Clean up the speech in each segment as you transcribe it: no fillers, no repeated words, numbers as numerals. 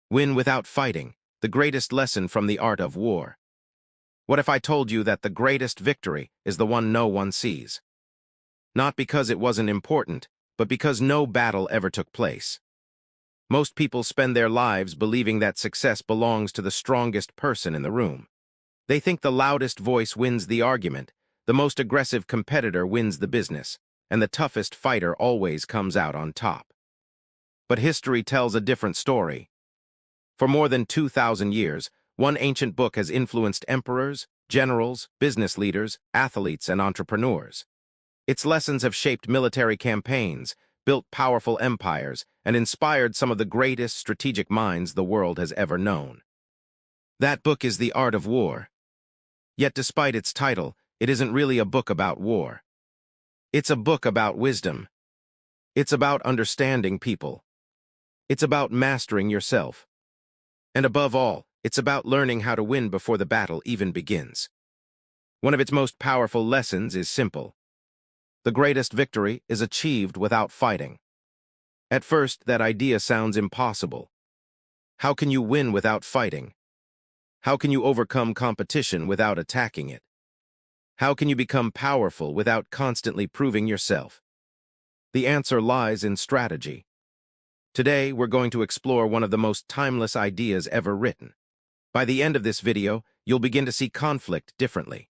Win without fighting, the greatest lesson from the art of war. What if I told you that the greatest victory is the one no one sees? Not because it wasn't important, but because no battle ever took place. Most people spend their lives believing that success belongs to the strongest person in the room. They think the loudest voice wins the argument, the most aggressive competitor wins the business, and the toughest fighter always comes out on top. But history tells a different story. For more than 2,000 years, one ancient book has influenced emperors, generals, business leaders, athletes, and entrepreneurs. Its lessons have shaped military campaigns, built powerful empires, and inspired some of the greatest strategic minds the world has ever known. That book is The Art of War. Yet despite its title, it isn't really a book about war. It's a book about wisdom. It's about understanding people. It's about mastering yourself. And above all, it's about learning how to win before the battle even begins. One of its most powerful lessons is simple. The greatest victory is achieved without fighting. At first, that idea sounds impossible. How can you win without fighting? How can you overcome competition without attacking it? How can you become powerful without constantly proving yourself? The answer lies in strategy. Today, we're going to explore one of the most timeless ideas ever written. By the end of this video, you'll begin to see conflict differently.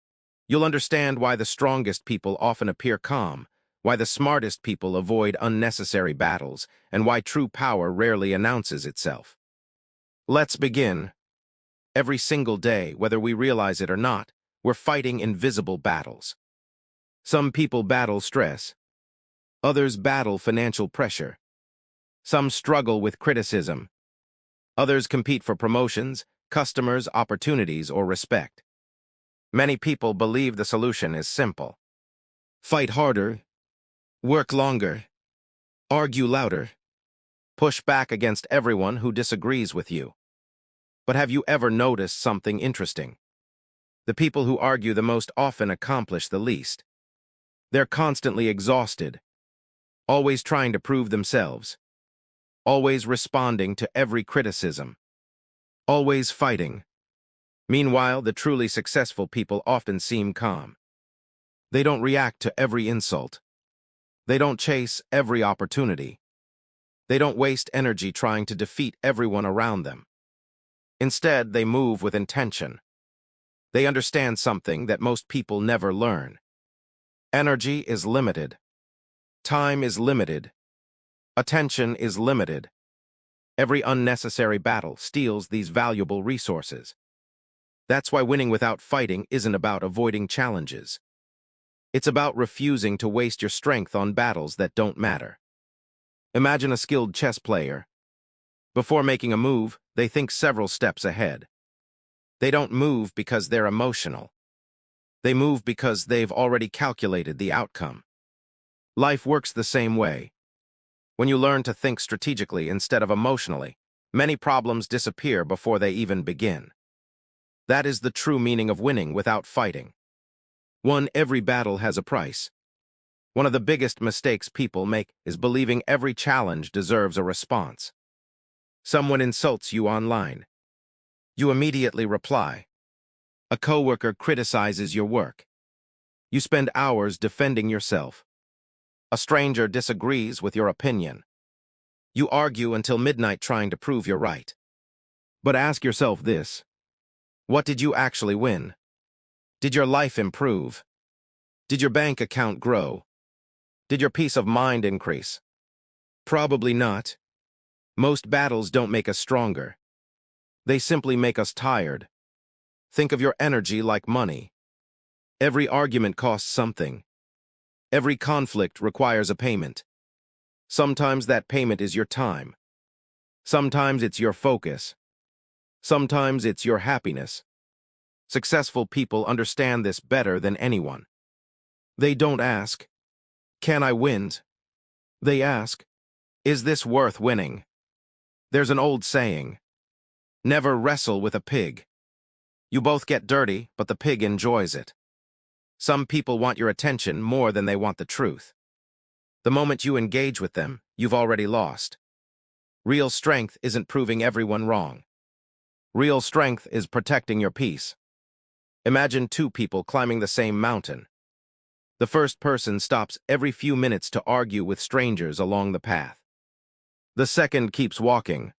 You'll understand why the strongest people often appear calm, why the smartest people avoid unnecessary battles, and why true power rarely announces itself. Let's begin. Every single day, whether we realize it or not, we're fighting invisible battles. Some people battle stress. Others battle financial pressure. Some struggle with criticism. Others compete for promotions, customers, opportunities, or respect. Many people believe the solution is simple. Fight harder, work longer, argue louder, push back against everyone who disagrees with you. But have you ever noticed something interesting? The people who argue the most often accomplish the least. They're constantly exhausted, always trying to prove themselves, always responding to every criticism, always fighting. Meanwhile, the truly successful people often seem calm. They don't react to every insult. They don't chase every opportunity. They don't waste energy trying to defeat everyone around them. Instead, they move with intention. They understand something that most people never learn. Energy is limited. Time is limited. Attention is limited. Every unnecessary battle steals these valuable resources. That's why winning without fighting isn't about avoiding challenges. It's about refusing to waste your strength on battles that don't matter. Imagine a skilled chess player. Before making a move, they think several steps ahead. They don't move because they're emotional. They move because they've already calculated the outcome. Life works the same way. When you learn to think strategically instead of emotionally, many problems disappear before they even begin. That is the true meaning of winning without fighting. Every battle has a price. One of the biggest mistakes people make is believing every challenge deserves a response. Someone insults you online. You immediately reply. A coworker criticizes your work. You spend hours defending yourself. A stranger disagrees with your opinion. You argue until midnight trying to prove you're right. But ask yourself this. What did you actually win? Did your life improve? Did your bank account grow? Did your peace of mind increase? Probably not. Most battles don't make us stronger. They simply make us tired. Think of your energy like money. Every argument costs something. Every conflict requires a payment. Sometimes that payment is your time. Sometimes it's your focus. Sometimes it's your happiness. Successful people understand this better than anyone. They don't ask, "Can I win?" They ask, "Is this worth winning?" There's an old saying, never wrestle with a pig. You both get dirty, but the pig enjoys it. Some people want your attention more than they want the truth. The moment you engage with them, you've already lost. Real strength isn't proving everyone wrong. Real strength is protecting your peace. Imagine two people climbing the same mountain. The first person stops every few minutes to argue with strangers along the path. The second keeps walking.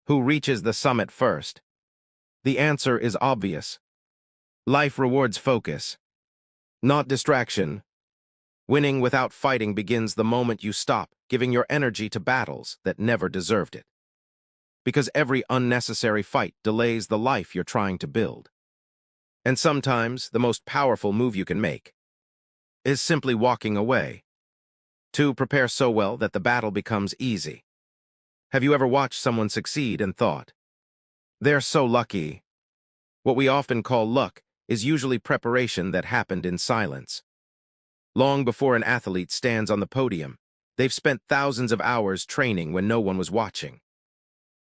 Who reaches the summit first? The answer is obvious. Life rewards focus, not distraction. Winning without fighting begins the moment you stop giving your energy to battles that never deserved it. Because every unnecessary fight delays the life you're trying to build. And sometimes the most powerful move you can make is simply walking away. To prepare so well that the battle becomes easy. Have you ever watched someone succeed and thought, they're so lucky? What we often call luck is usually preparation that happened in silence. Long before an athlete stands on the podium, they've spent thousands of hours training when no one was watching.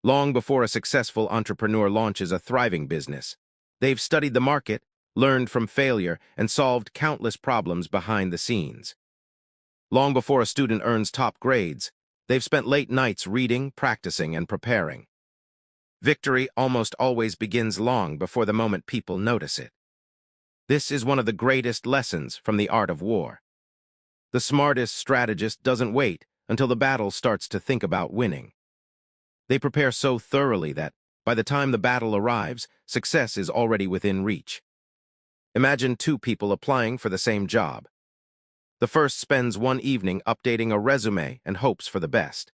Long before a successful entrepreneur launches a thriving business, they've studied the market, learned from failure, and solved countless problems behind the scenes. Long before a student earns top grades, they've spent late nights reading, practicing, and preparing. Victory almost always begins long before the moment people notice it. This is one of the greatest lessons from the art of war. The smartest strategist doesn't wait until the battle starts to think about winning. They prepare so thoroughly that, by the time the battle arrives, success is already within reach. Imagine two people applying for the same job. The first spends one evening updating a resume and hopes for the best.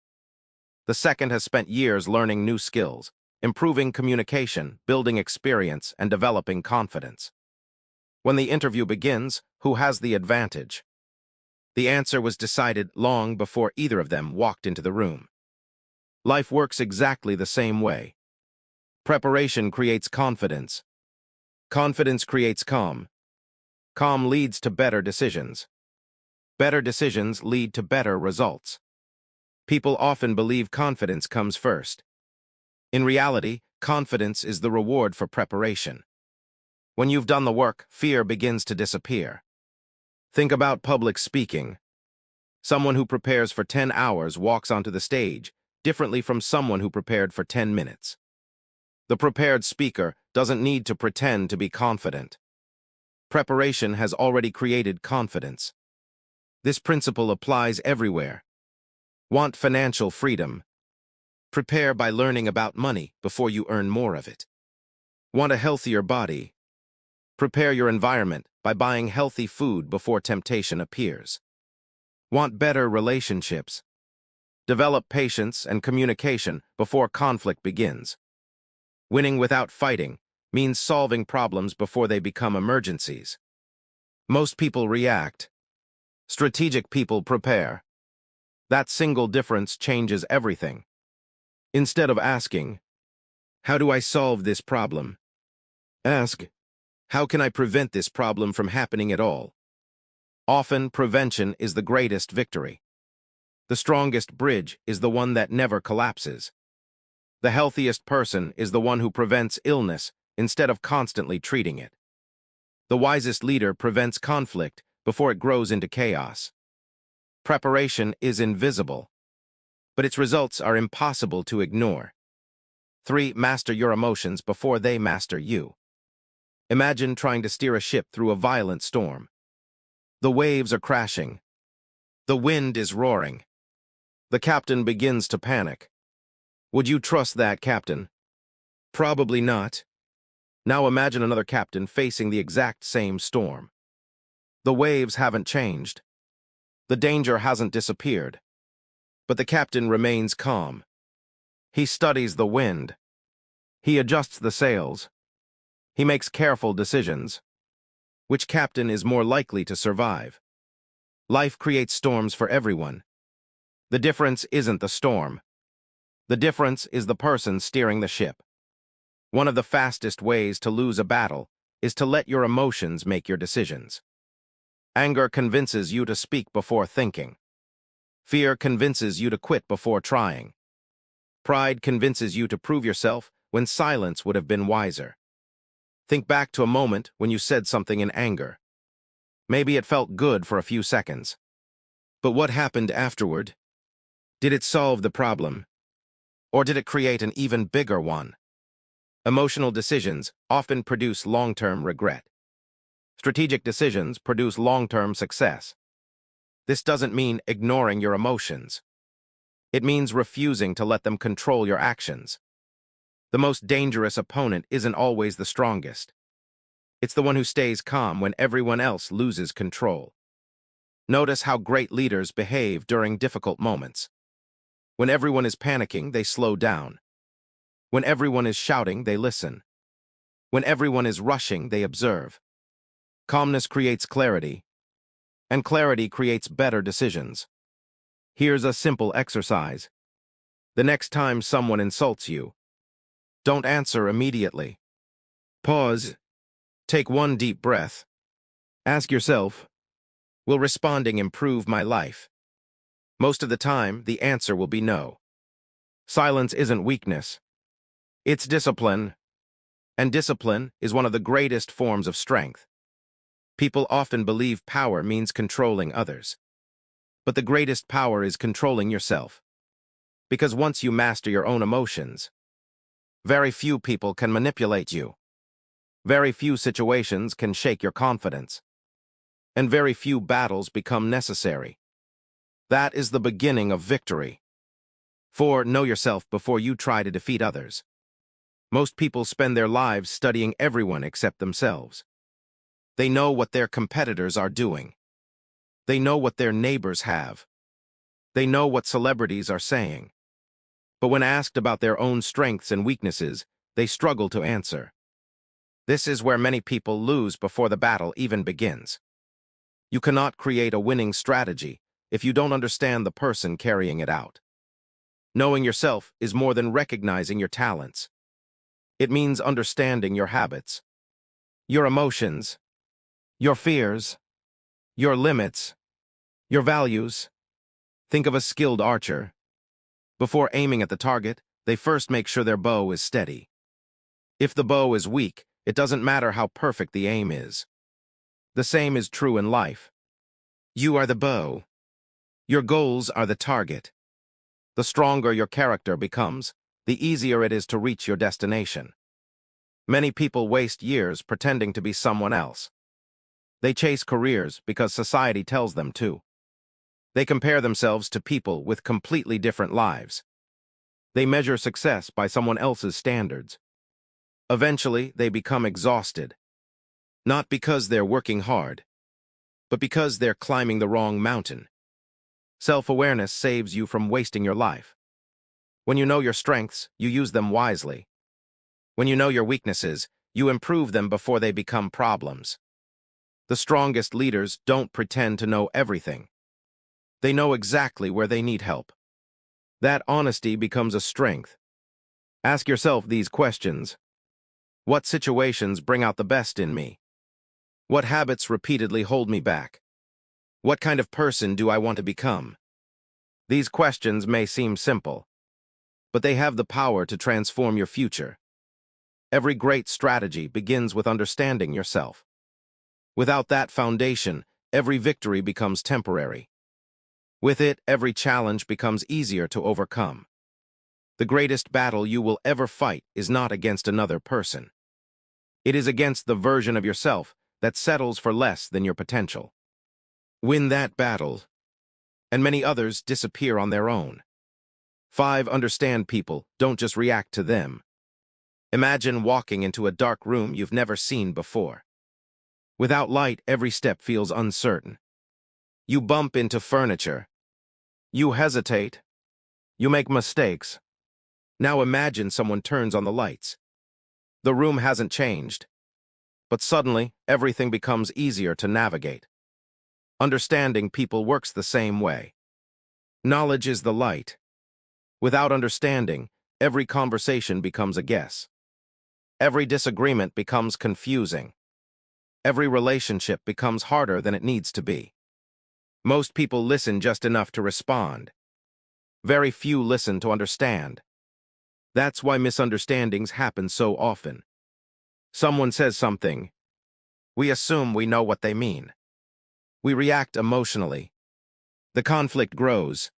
The second has spent years learning new skills, improving communication, building experience, and developing confidence. When the interview begins, who has the advantage? The answer was decided long before either of them walked into the room. Life works exactly the same way. Preparation creates confidence. Confidence creates calm. Calm leads to better decisions. Better decisions lead to better results. People often believe confidence comes first. In reality, confidence is the reward for preparation. When you've done the work, fear begins to disappear. Think about public speaking. Someone who prepares for 10 hours walks onto the stage, differently from someone who prepared for 10 minutes. The prepared speaker doesn't need to pretend to be confident. Preparation has already created confidence. This principle applies everywhere. Want financial freedom? Prepare by learning about money before you earn more of it. Want a healthier body? Prepare your environment by buying healthy food before temptation appears. Want better relationships? Develop patience and communication before conflict begins. Winning without fighting means solving problems before they become emergencies. Most people react. Strategic people prepare. That single difference changes everything. Instead of asking, how do I solve this problem? Ask, how can I prevent this problem from happening at all? Often, prevention is the greatest victory. The strongest bridge is the one that never collapses. The healthiest person is the one who prevents illness instead of constantly treating it. The wisest leader prevents conflict before it grows into chaos. Preparation is invisible, but its results are impossible to ignore. 3. Master your emotions before they master you. Imagine trying to steer a ship through a violent storm. The waves are crashing. The wind is roaring. The captain begins to panic. Would you trust that captain? Probably not. Now imagine another captain facing the exact same storm. The waves haven't changed. The danger hasn't disappeared. But the captain remains calm. He studies the wind. He adjusts the sails. He makes careful decisions. Which captain is more likely to survive? Life creates storms for everyone. The difference isn't the storm. The difference is the person steering the ship. One of the fastest ways to lose a battle is to let your emotions make your decisions. Anger convinces you to speak before thinking. Fear convinces you to quit before trying. Pride convinces you to prove yourself when silence would have been wiser. Think back to a moment when you said something in anger. Maybe it felt good for a few seconds. But what happened afterward? Did it solve the problem? Or did it create an even bigger one? Emotional decisions often produce long-term regret. Strategic decisions produce long-term success. This doesn't mean ignoring your emotions. It means refusing to let them control your actions. The most dangerous opponent isn't always the strongest. It's the one who stays calm when everyone else loses control. Notice how great leaders behave during difficult moments. When everyone is panicking, they slow down. When everyone is shouting, they listen. When everyone is rushing, they observe. Calmness creates clarity, and clarity creates better decisions. Here's a simple exercise. The next time someone insults you, don't answer immediately. Pause. Take one deep breath. Ask yourself, will responding improve my life? Most of the time, the answer will be no. Silence isn't weakness. It's discipline, and discipline is one of the greatest forms of strength. People often believe power means controlling others. But the greatest power is controlling yourself. Because once you master your own emotions, very few people can manipulate you. Very few situations can shake your confidence. And very few battles become necessary. That is the beginning of victory. 4. Know yourself before you try to defeat others. Most people spend their lives studying everyone except themselves. They know what their competitors are doing. They know what their neighbors have. They know what celebrities are saying. But when asked about their own strengths and weaknesses, they struggle to answer. This is where many people lose before the battle even begins. You cannot create a winning strategy if you don't understand the person carrying it out. Knowing yourself is more than recognizing your talents. It means understanding your habits, your emotions, your fears, your limits, your values. Think of a skilled archer. Before aiming at the target, they first make sure their bow is steady. If the bow is weak, it doesn't matter how perfect the aim is. The same is true in life. You are the bow. Your goals are the target. The stronger your character becomes, the easier it is to reach your destination. Many people waste years pretending to be someone else. They chase careers because society tells them to. They compare themselves to people with completely different lives. They measure success by someone else's standards. Eventually, they become exhausted. Not because they're working hard, but because they're climbing the wrong mountain. Self-awareness saves you from wasting your life. When you know your strengths, you use them wisely. When you know your weaknesses, you improve them before they become problems. The strongest leaders don't pretend to know everything. They know exactly where they need help. That honesty becomes a strength. Ask yourself these questions. What situations bring out the best in me? What habits repeatedly hold me back? What kind of person do I want to become? These questions may seem simple, but they have the power to transform your future. Every great strategy begins with understanding yourself. Without that foundation, every victory becomes temporary. With it, every challenge becomes easier to overcome. The greatest battle you will ever fight is not against another person. It is against the version of yourself that settles for less than your potential. Win that battle, and many others disappear on their own. 5. Understand people, don't just react to them. Imagine walking into a dark room you've never seen before. Without light, every step feels uncertain. You bump into furniture. You hesitate. You make mistakes. Now imagine someone turns on the lights. The room hasn't changed, but suddenly everything becomes easier to navigate. Understanding people works the same way. Knowledge is the light. Without understanding, every conversation becomes a guess. Every disagreement becomes confusing. Every relationship becomes harder than it needs to be. Most people listen just enough to respond. Very few listen to understand. That's why misunderstandings happen so often. Someone says something. We assume we know what they mean. We react emotionally. The conflict grows.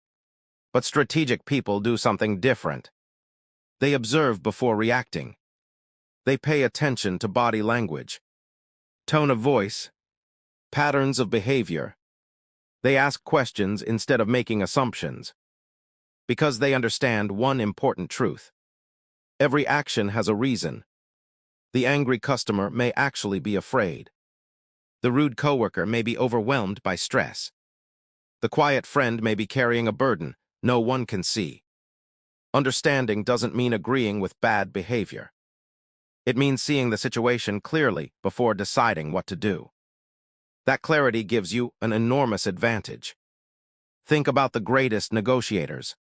But strategic people do something different. They observe before reacting. They pay attention to body language, tone of voice, patterns of behavior. They ask questions instead of making assumptions, because they understand one important truth. Every action has a reason. The angry customer may actually be afraid. The rude coworker may be overwhelmed by stress. The quiet friend may be carrying a burden no one can see. Understanding doesn't mean agreeing with bad behavior. It means seeing the situation clearly before deciding what to do. That clarity gives you an enormous advantage. Think about the greatest negotiators.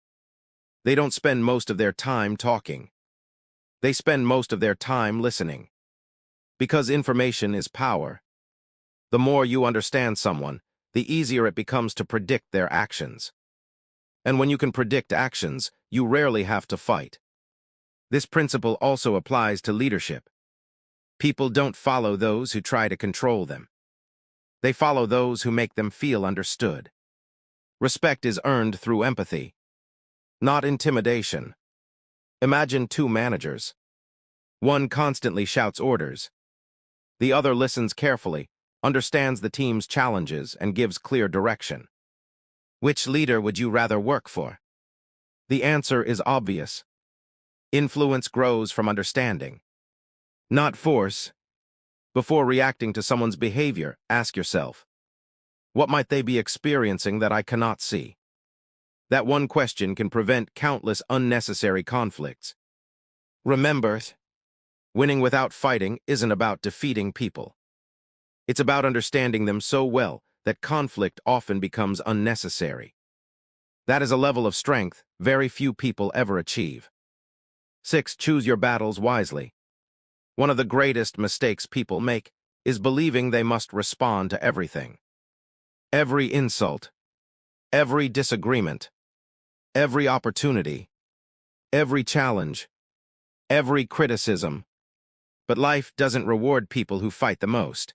They don't spend most of their time talking. They spend most of their time listening. Because information is power. The more you understand someone, the easier it becomes to predict their actions. And when you can predict actions, you rarely have to fight. This principle also applies to leadership. People don't follow those who try to control them. They follow those who make them feel understood. Respect is earned through empathy, not intimidation. Imagine two managers. One constantly shouts orders. The other listens carefully, understands the team's challenges, and gives clear direction. Which leader would you rather work for? The answer is obvious. Influence grows from understanding, not force. Before reacting to someone's behavior, ask yourself, what might they be experiencing that I cannot see? That one question can prevent countless unnecessary conflicts. Remember, winning without fighting isn't about defeating people. It's about understanding them so well that conflict often becomes unnecessary. That is a level of strength very few people ever achieve. 6. Choose your battles wisely. One of the greatest mistakes people make is believing they must respond to everything. Every insult, every disagreement, every opportunity, every challenge, every criticism. But life doesn't reward people who fight the most.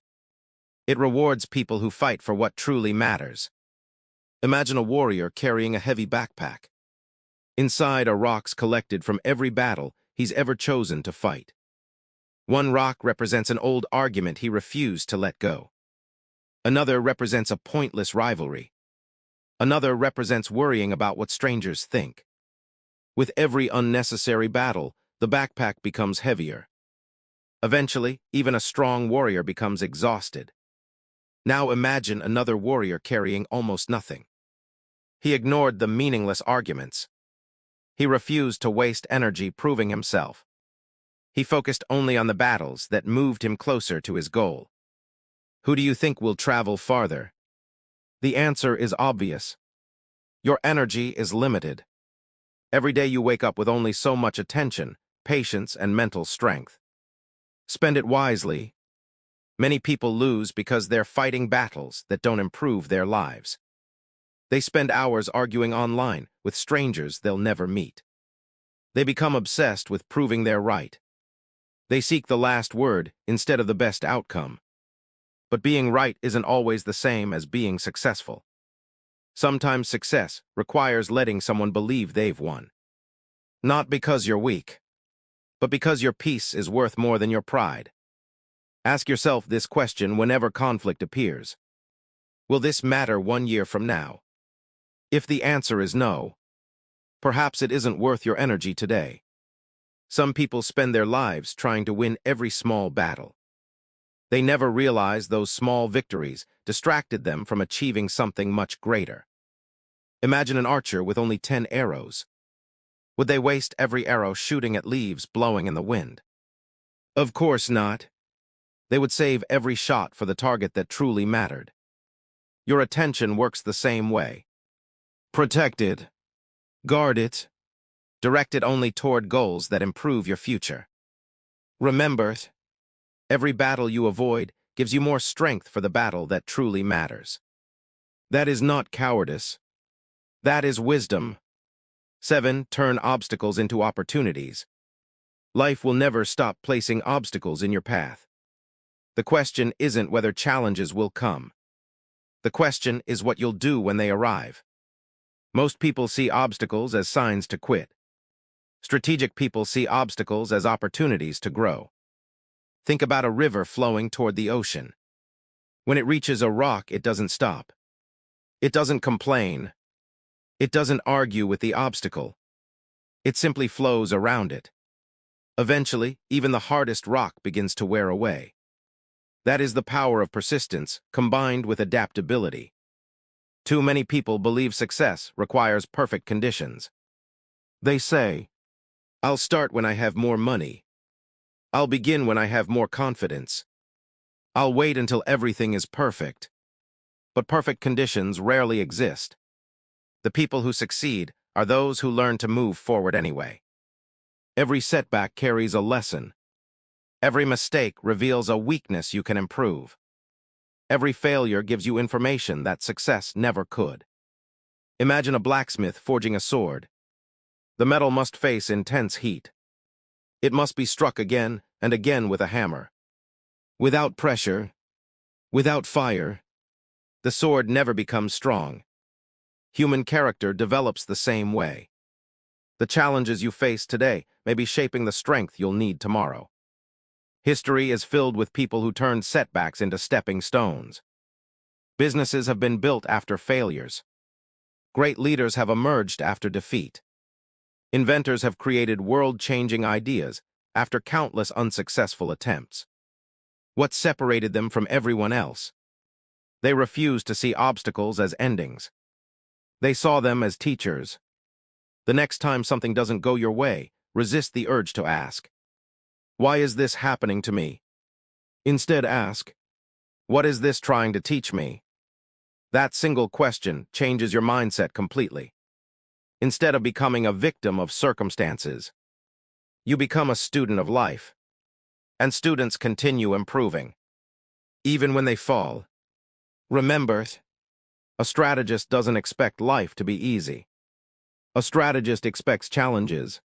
It rewards people who fight for what truly matters. Imagine a warrior carrying a heavy backpack. Inside are rocks collected from every battle he's ever chosen to fight. One rock represents an old argument he refused to let go. Another represents a pointless rivalry. Another represents worrying about what strangers think. With every unnecessary battle, the backpack becomes heavier. Eventually, even a strong warrior becomes exhausted. Now imagine another warrior carrying almost nothing. He ignored the meaningless arguments. He refused to waste energy proving himself. He focused only on the battles that moved him closer to his goal. Who do you think will travel farther? The answer is obvious. Your energy is limited. Every day you wake up with only so much attention, patience, and mental strength. Spend it wisely. Many people lose because they're fighting battles that don't improve their lives. They spend hours arguing online with strangers they'll never meet. They become obsessed with proving they're right. They seek the last word instead of the best outcome. But being right isn't always the same as being successful. Sometimes success requires letting someone believe they've won. Not because you're weak, but because your peace is worth more than your pride. Ask yourself this question whenever conflict appears. Will this matter 1 year from now? If the answer is no, perhaps it isn't worth your energy today. Some people spend their lives trying to win every small battle. They never realize those small victories distracted them from achieving something much greater. Imagine an archer with only 10 arrows. Would they waste every arrow shooting at leaves blowing in the wind? Of course not. They would save every shot for the target that truly mattered. Your attention works the same way. Protect it. Guard it. Direct it only toward goals that improve your future. Remember, every battle you avoid gives you more strength for the battle that truly matters. That is not cowardice. That is wisdom. 7. Turn obstacles into opportunities. Life will never stop placing obstacles in your path. The question isn't whether challenges will come. The question is what you'll do when they arrive. Most people see obstacles as signs to quit. Strategic people see obstacles as opportunities to grow. Think about a river flowing toward the ocean. When it reaches a rock, it doesn't stop. It doesn't complain. It doesn't argue with the obstacle. It simply flows around it. Eventually, even the hardest rock begins to wear away. That is the power of persistence, combined with adaptability. Too many people believe success requires perfect conditions. They say, "I'll start when I have more money. I'll begin when I have more confidence. I'll wait until everything is perfect." But perfect conditions rarely exist. The people who succeed are those who learn to move forward anyway. Every setback carries a lesson. Every mistake reveals a weakness you can improve. Every failure gives you information that success never could. Imagine a blacksmith forging a sword. The metal must face intense heat. It must be struck again and again with a hammer. Without pressure, without fire, the sword never becomes strong. Human character develops the same way. The challenges you face today may be shaping the strength you'll need tomorrow. History is filled with people who turned setbacks into stepping stones. Businesses have been built after failures. Great leaders have emerged after defeat. Inventors have created world-changing ideas after countless unsuccessful attempts. What separated them from everyone else? They refused to see obstacles as endings. They saw them as teachers. The next time something doesn't go your way, resist the urge to ask, "Why is this happening to me?" Instead ask, "What is this trying to teach me?" That single question changes your mindset completely. Instead of becoming a victim of circumstances, you become a student of life. And students continue improving. Even when they fall. Remember, a strategist doesn't expect life to be easy. A strategist expects challenges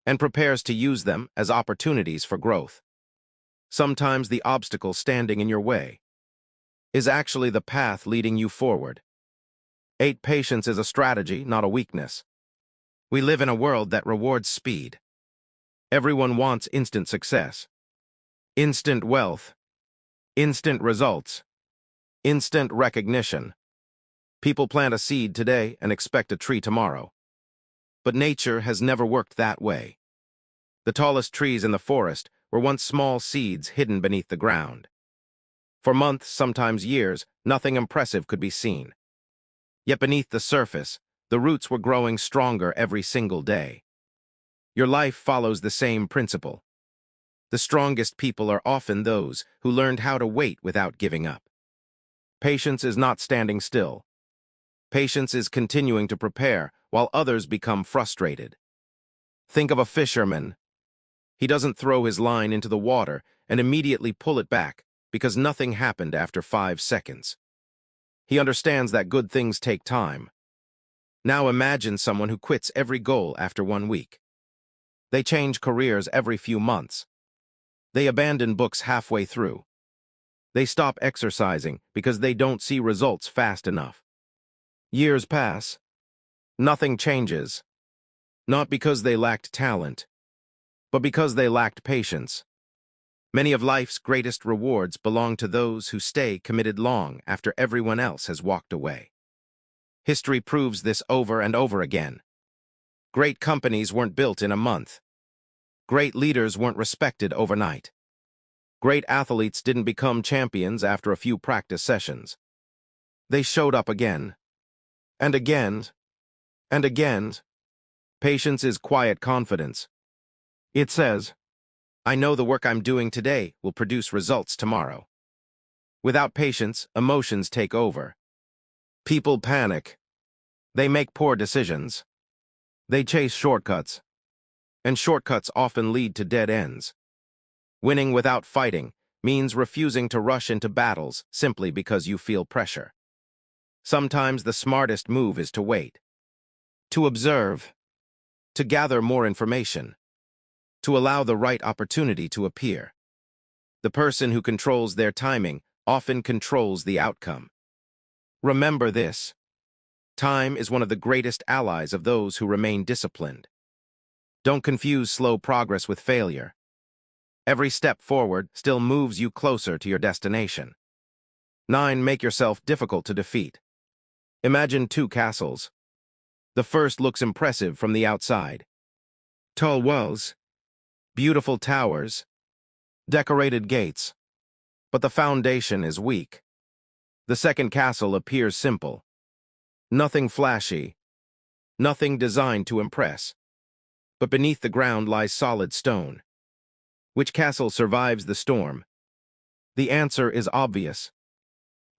and prepares to use them as opportunities for growth. Sometimes the obstacle standing in your way is actually the path leading you forward. Patience is a strategy, not a weakness. We live in a world that rewards speed. Everyone wants instant success, instant wealth, instant results, instant recognition. People plant a seed today and expect a tree tomorrow. But nature has never worked that way. The tallest trees in the forest were once small seeds hidden beneath the ground. For months, sometimes years, nothing impressive could be seen. Yet beneath the surface, the roots were growing stronger every single day. Your life follows the same principle. The strongest people are often those who learned how to wait without giving up. Patience is not standing still. Patience is continuing to prepare while others become frustrated. Think of a fisherman. He doesn't throw his line into the water and immediately pull it back because nothing happened after 5 seconds. He understands that good things take time. Now imagine someone who quits every goal after 1 week. They change careers every few months. They abandon books halfway through. They stop exercising because they don't see results fast enough. Years pass. Nothing changes. Not because they lacked talent, but because they lacked patience. Many of life's greatest rewards belong to those who stay committed long after everyone else has walked away. History proves this over and over again. Great companies weren't built in a month. Great leaders weren't respected overnight. Great athletes didn't become champions after a few practice sessions. They showed up again, and again, and again. Patience is quiet confidence. It says, "I know the work I'm doing today will produce results tomorrow." Without patience, emotions take over. People panic. They make poor decisions. They chase shortcuts. And shortcuts often lead to dead ends. Winning without fighting means refusing to rush into battles simply because you feel pressure. Sometimes the smartest move is to wait. To observe. To gather more information. To allow the right opportunity to appear. The person who controls their timing often controls the outcome. Remember this. Time is one of the greatest allies of those who remain disciplined. Don't confuse slow progress with failure. Every step forward still moves you closer to your destination. 9. Make yourself difficult to defeat. Imagine two castles. The first looks impressive from the outside. Tall walls, beautiful towers, decorated gates. But the foundation is weak. The second castle appears simple. Nothing flashy, nothing designed to impress. But beneath the ground lies solid stone. Which castle survives the storm? The answer is obvious.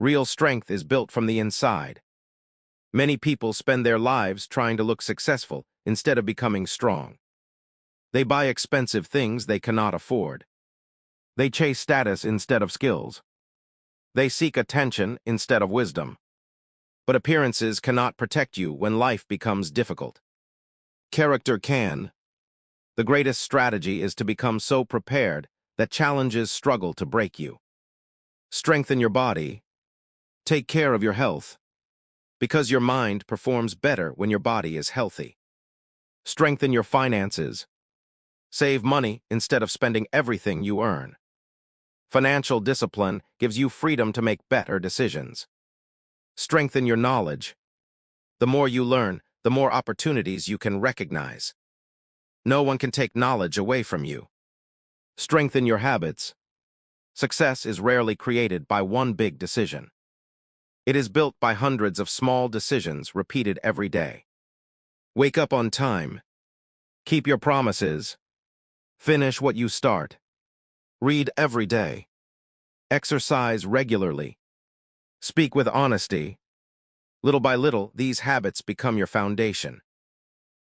Real strength is built from the inside. Many people spend their lives trying to look successful instead of becoming strong. They buy expensive things they cannot afford. They chase status instead of skills. They seek attention instead of wisdom. But appearances cannot protect you when life becomes difficult. Character can. The greatest strategy is to become so prepared that challenges struggle to break you. Strengthen your body. Take care of your health. Because your mind performs better when your body is healthy. Strengthen your finances. Save money instead of spending everything you earn. Financial discipline gives you freedom to make better decisions. Strengthen your knowledge. The more you learn, the more opportunities you can recognize. No one can take knowledge away from you. Strengthen your habits. Success is rarely created by one big decision. It is built by hundreds of small decisions repeated every day. Wake up on time. Keep your promises. Finish what you start. Read every day. Exercise regularly. Speak with honesty. Little by little, these habits become your foundation.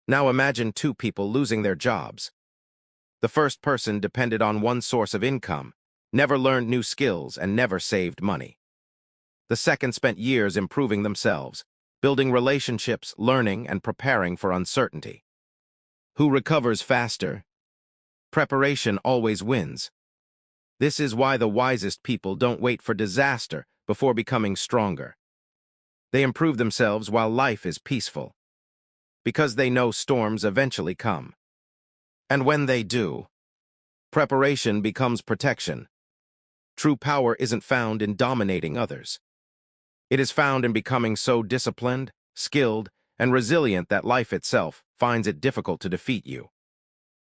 Now imagine two people losing their jobs. The first person depended on one source of income, never learned new skills, and never saved money. The second spent years improving themselves, building relationships, learning, and preparing for uncertainty. Who recovers faster? Preparation always wins. This is why the wisest people don't wait for disaster before becoming stronger. They improve themselves while life is peaceful. Because they know storms eventually come. And when they do, preparation becomes protection. True power isn't found in dominating others. It is found in becoming so disciplined, skilled, and resilient that life itself finds it difficult to defeat you.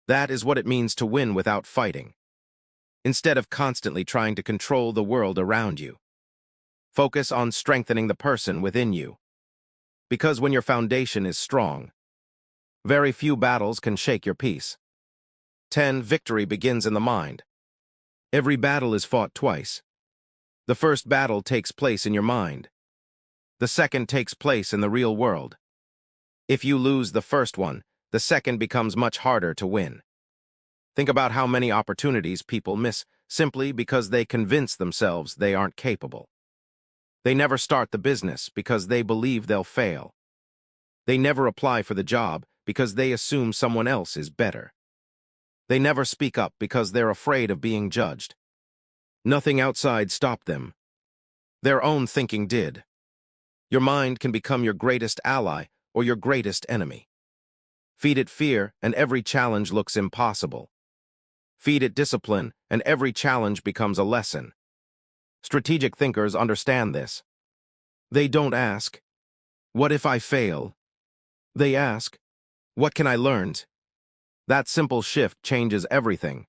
That is what it means to win without fighting. Instead of constantly trying to control the world around you, focus on strengthening the person within you. Because when your foundation is strong, very few battles can shake your peace. 10. Victory begins in the mind. Every battle is fought twice. The first battle takes place in your mind. The second takes place in the real world. If you lose the first one, the second becomes much harder to win. Think about how many opportunities people miss simply because they convince themselves they aren't capable. They never start the business because they believe they'll fail. They never apply for the job because they assume someone else is better. They never speak up because they're afraid of being judged. Nothing outside stopped them. Their own thinking did. Your mind can become your greatest ally or your greatest enemy. Feed it fear, and every challenge looks impossible. Feed it discipline, and every challenge becomes a lesson. Strategic thinkers understand this. They don't ask, "What if I fail?" They ask, "What can I learn?" That simple shift changes everything.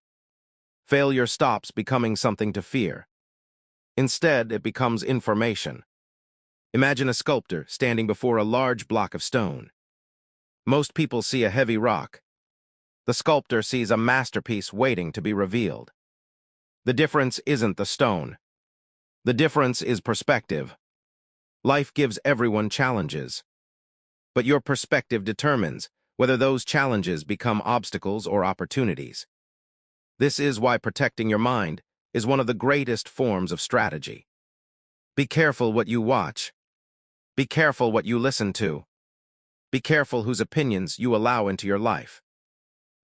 Failure stops becoming something to fear. Instead, it becomes information. Imagine a sculptor standing before a large block of stone. Most people see a heavy rock. The sculptor sees a masterpiece waiting to be revealed. The difference isn't the stone. The difference is perspective. Life gives everyone challenges. But your perspective determines whether those challenges become obstacles or opportunities. This is why protecting your mind is one of the greatest forms of strategy. Be careful what you watch. Be careful what you listen to. Be careful whose opinions you allow into your life.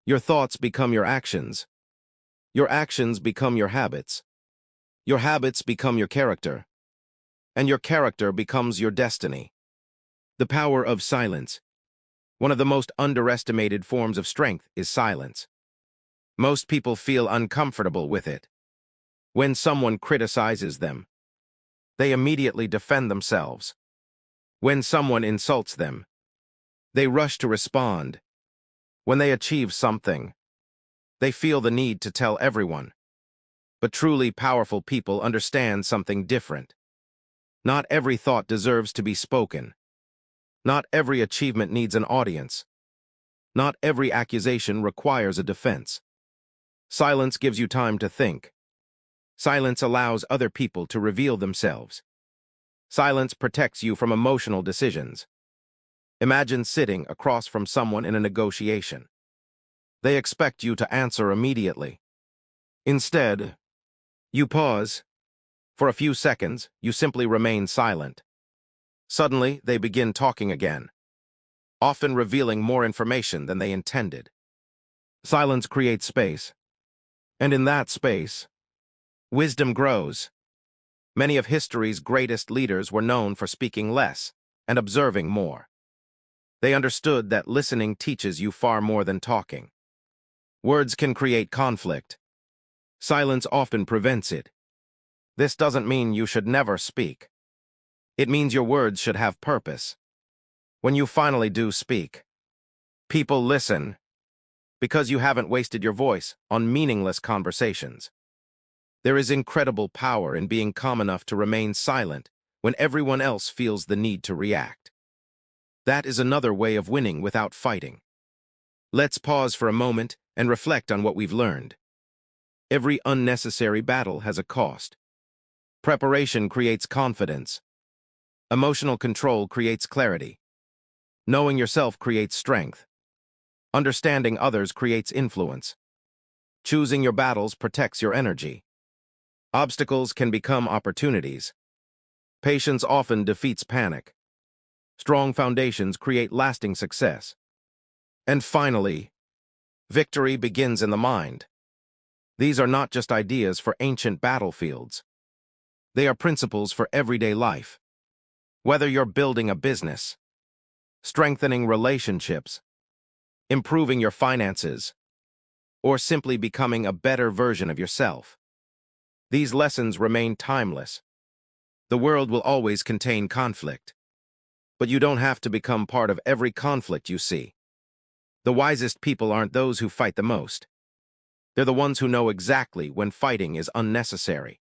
Your thoughts become your actions. Your actions become your habits. Your habits become your character. And your character becomes your destiny. The power of silence. One of the most underestimated forms of strength is silence. Most people feel uncomfortable with it. When someone criticizes them, they immediately defend themselves. When someone insults them, they rush to respond. When they achieve something, they feel the need to tell everyone. But truly powerful people understand something different. Not every thought deserves to be spoken. Not every achievement needs an audience. Not every accusation requires a defense. Silence gives you time to think. Silence allows other people to reveal themselves. Silence protects you from emotional decisions. Imagine sitting across from someone in a negotiation. They expect you to answer immediately. Instead, you pause. For a few seconds, you simply remain silent. Suddenly, they begin talking again, often revealing more information than they intended. Silence creates space, and in that space, wisdom grows. Many of history's greatest leaders were known for speaking less and observing more. They understood that listening teaches you far more than talking. Words can create conflict. Silence often prevents it. This doesn't mean you should never speak. It means your words should have purpose. When you finally do speak, people listen because you haven't wasted your voice on meaningless conversations. There is incredible power in being calm enough to remain silent when everyone else feels the need to react. That is another way of winning without fighting. Let's pause for a moment and reflect on what we've learned. Every unnecessary battle has a cost. Preparation creates confidence. Emotional control creates clarity. Knowing yourself creates strength. Understanding others creates influence. Choosing your battles protects your energy. Obstacles can become opportunities. Patience often defeats panic. Strong foundations create lasting success. And finally, victory begins in the mind. These are not just ideas for ancient battlefields. They are principles for everyday life. Whether you're building a business, strengthening relationships, improving your finances, or simply becoming a better version of yourself, these lessons remain timeless. The world will always contain conflict, but you don't have to become part of every conflict you see. The wisest people aren't those who fight the most. They're the ones who know exactly when fighting is unnecessary.